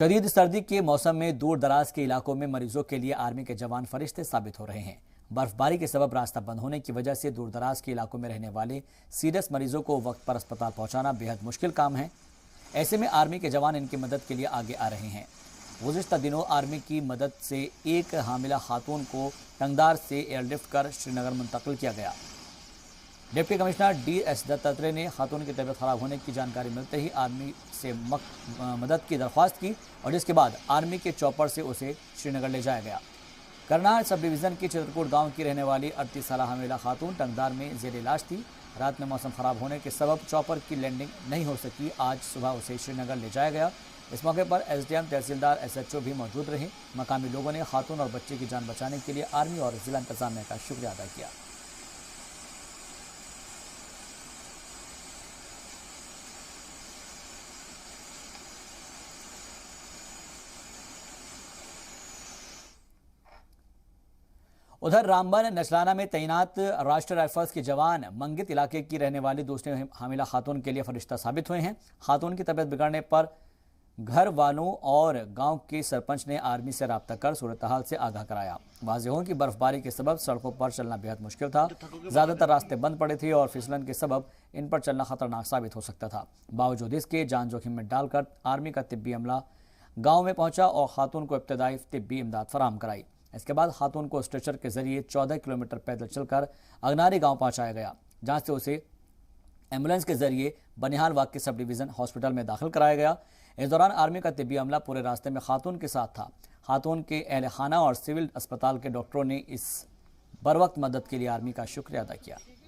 शदीद सर्दी के मौसम में दूर दराज के इलाकों में मरीजों के लिए आर्मी के जवान फरिश्ते साबित हो रहे हैं। बर्फबारी के सबब रास्ता बंद होने की वजह से दूर दराज के इलाकों में रहने वाले सीरियस मरीजों को वक्त पर अस्पताल पहुंचाना बेहद मुश्किल काम है। ऐसे में आर्मी के जवान इनकी मदद के लिए आगे आ रहे हैं। गुज़िश्ता दिनों आर्मी की मदद से एक हामिला खातून को टंगदार से एयरलिफ्ट कर श्रीनगर मुंतकिल किया गया। डिप्टी कमिश्नर DS दत्तात्रेय ने खातून की तबीयत खराब होने की जानकारी मिलते ही आर्मी से मदद की दरख्वास्त की और जिसके बाद आर्मी के चॉपर से उसे श्रीनगर ले जाया गया। करनाल सब डिवीज़न के चित्रकूट गांव की रहने वाली 38 साल हामिला खातून टंगदार में जेर इलाज थी। रात में मौसम खराब होने के सबब चॉपर की लैंडिंग नहीं हो सकी। आज सुबह उसे श्रीनगर ले जाया गया। इस मौके पर SDM, तहसीलदार, SHO भी मौजूद रहे। मकामी लोगों ने खातून और बच्चे की जान बचाने के लिए आर्मी और जिला इंतजामिया का शुक्रिया अदा किया। उधर रामबन नचलाना में तैनात राष्ट्रीय राइफल्स के जवान मंगित इलाके की रहने वाली दूसरी हामिला खातून के लिए फरिश्ता साबित हुए हैं। खातून की तबीयत बिगड़ने पर घर वालों और गांव के सरपंच ने आर्मी से राब्ता कर सूरत हाल से आगाह कराया। वाज़ेह हो कि बर्फबारी के सबब सड़कों पर चलना बेहद मुश्किल था। ज़्यादातर रास्ते बंद पड़े थे और फिसलन के सबब इन पर चलना खतरनाक साबित हो सकता था। बावजूद इसके जान जोखिम में डालकर आर्मी का तिब्बी अमला गाँव में पहुंचा और खातून को इब्तदाई तिब्बी इमदाद फराहम कराई। इसके बाद खातून को स्ट्रेचर के जरिए 14 किलोमीटर पैदल चलकर अगनारी गांव पहुंचाया गया, जहां से उसे एम्बुलेंस के जरिए बनिहाल वाक़ के सब डिवीज़न हॉस्पिटल में दाखिल कराया गया। इस दौरान आर्मी का तिब्बी अमला पूरे रास्ते में खातून के साथ था। खातून के अहल खाना और सिविल अस्पताल के डॉक्टरों ने इस बर वक्त मदद के लिए आर्मी का शुक्रिया अदा किया।